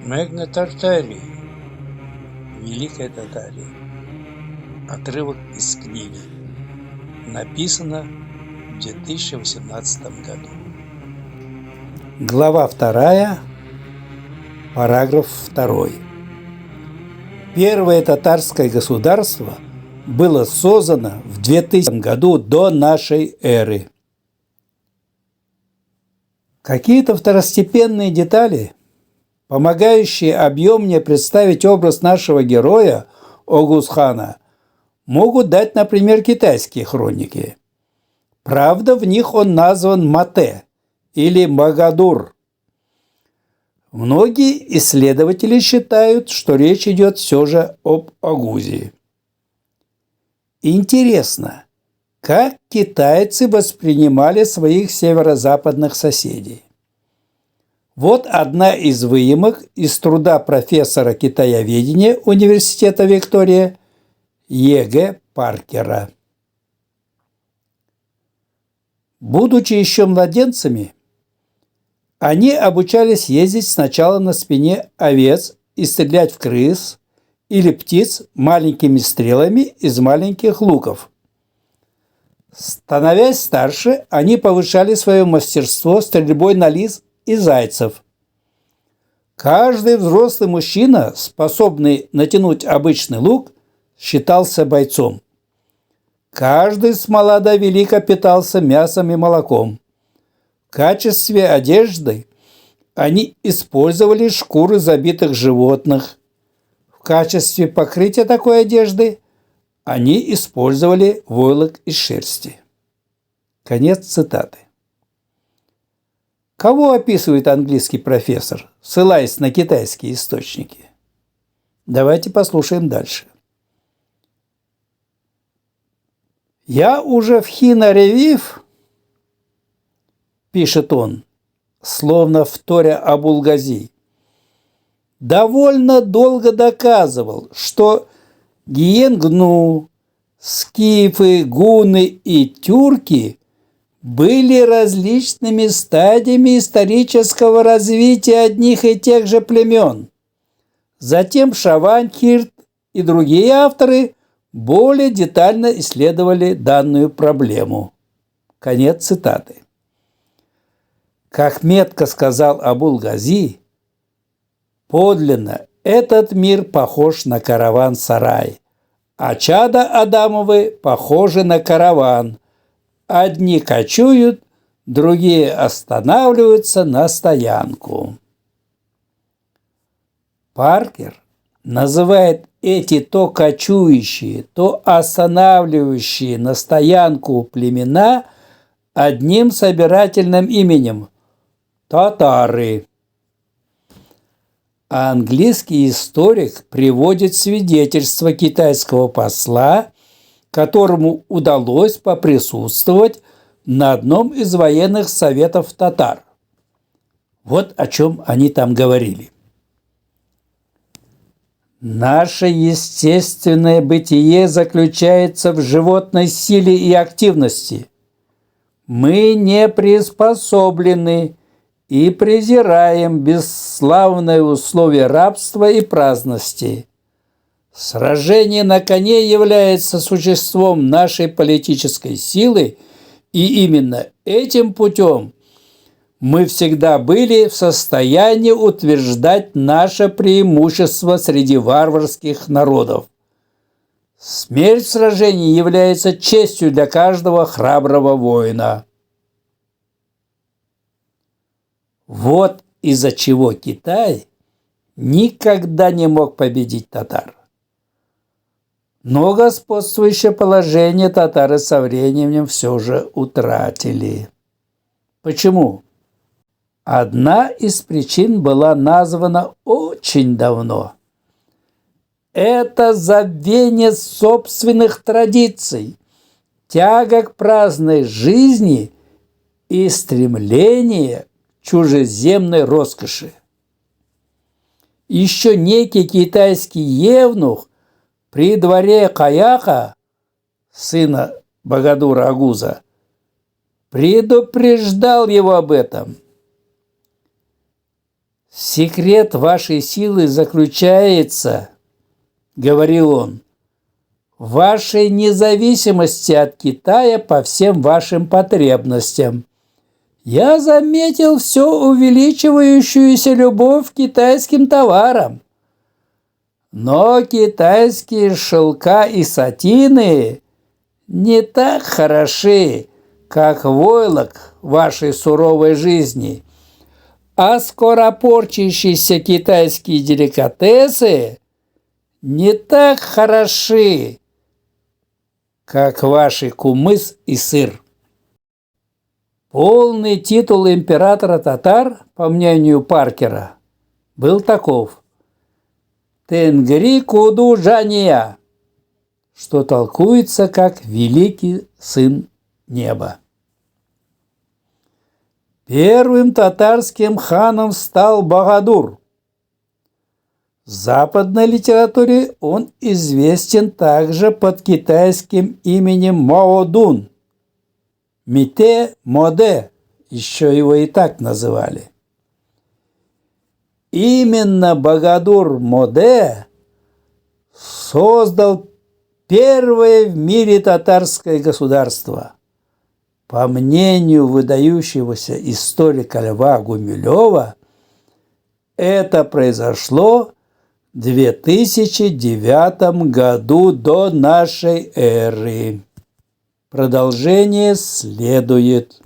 Мегна Тартарии, Великая Татария. Отрывок из книги. Написано в 2018 году. Глава 2, параграф 2. Первое татарское государство было создано в 2000 году до нашей эры. Какие-то второстепенные детали, помогающие объемнее представить образ нашего героя Огузхана, могут дать, например, китайские хроники. Правда, в них он назван Мате или Магадур. Многие исследователи считают, что речь идет все же об Огузе. Интересно, как китайцы воспринимали своих северо-западных соседей? Вот одна из выемок из труда профессора китаеведения Университета Виктория Е.Г. Паркера. Будучи еще младенцами, они обучались ездить сначала на спине овец и стрелять в крыс или птиц маленькими стрелами из маленьких луков. Становясь старше, они повышали свое мастерство стрельбой на лис и зайцев. Каждый взрослый мужчина, способный натянуть обычный лук, считался бойцом. Каждый с молода велика питался мясом и молоком. В качестве одежды они использовали шкуры забитых животных. В качестве покрытия такой одежды они использовали войлок из шерсти. Конец цитаты. Кого описывает английский профессор, ссылаясь на китайские источники? Давайте послушаем дальше. «Я уже в Хина-Ревив, — пишет он, словно вторя Абулгази, — довольно долго доказывал, что гиенгну, скифы, гунны и тюрки были различными стадиями исторического развития одних и тех же племен. Затем Шаванхирт и другие авторы более детально исследовали данную проблему». Конец цитаты. Как метко сказал Абулгази, подлинно этот мир похож на караван-сарай, а чада Адамовы похожи на караван. Одни кочуют, другие останавливаются на стоянку. Паркер называет эти то кочующие, то останавливающие на стоянку племена одним собирательным именем – татары. А английский историк приводит свидетельство китайского посла, которому удалось поприсутствовать на одном из военных советов татар. Вот о чем они там говорили. «Наше естественное бытие заключается в животной силе и активности. Мы не приспособлены и презираем бесславные условия рабства и праздности. Сражение на коне является существом нашей политической силы, и именно этим путем мы всегда были в состоянии утверждать наше преимущество среди варварских народов. Смерть в сражении является честью для каждого храброго воина». Вот из-за чего Китай никогда не мог победить татар. Но господствующее положение татары со временем все же утратили. Почему? Одна из причин была названа очень давно. Это забвение собственных традиций, тяга к праздной жизни и стремление к чужеземной роскоши. Еще некий китайский евнух при дворе Каяха, сына Багадура Огуза, предупреждал его об этом. «Секрет вашей силы заключается, — говорил он, — в вашей независимости от Китая по всем вашим потребностям. Я заметил все увеличивающуюся любовь к китайским товарам. Но китайские шелка и сатины не так хороши, как войлок вашей суровой жизни, а скоропорчащиеся китайские деликатесы не так хороши, как ваши кумыс и сыр». Полный титул императора татар, по мнению Паркера, был таков: «Тенгри Куду Джания», что толкуется как «Великий сын неба». Первым татарским ханом стал Багадур. В западной литературе он известен также под китайским именем Маодун. Мите Моде, еще его и так называли. Именно Багадур Моде создал первое в мире татарское государство. По мнению выдающегося историка Льва Гумилева, это произошло в 2009 году до нашей эры. Продолжение следует.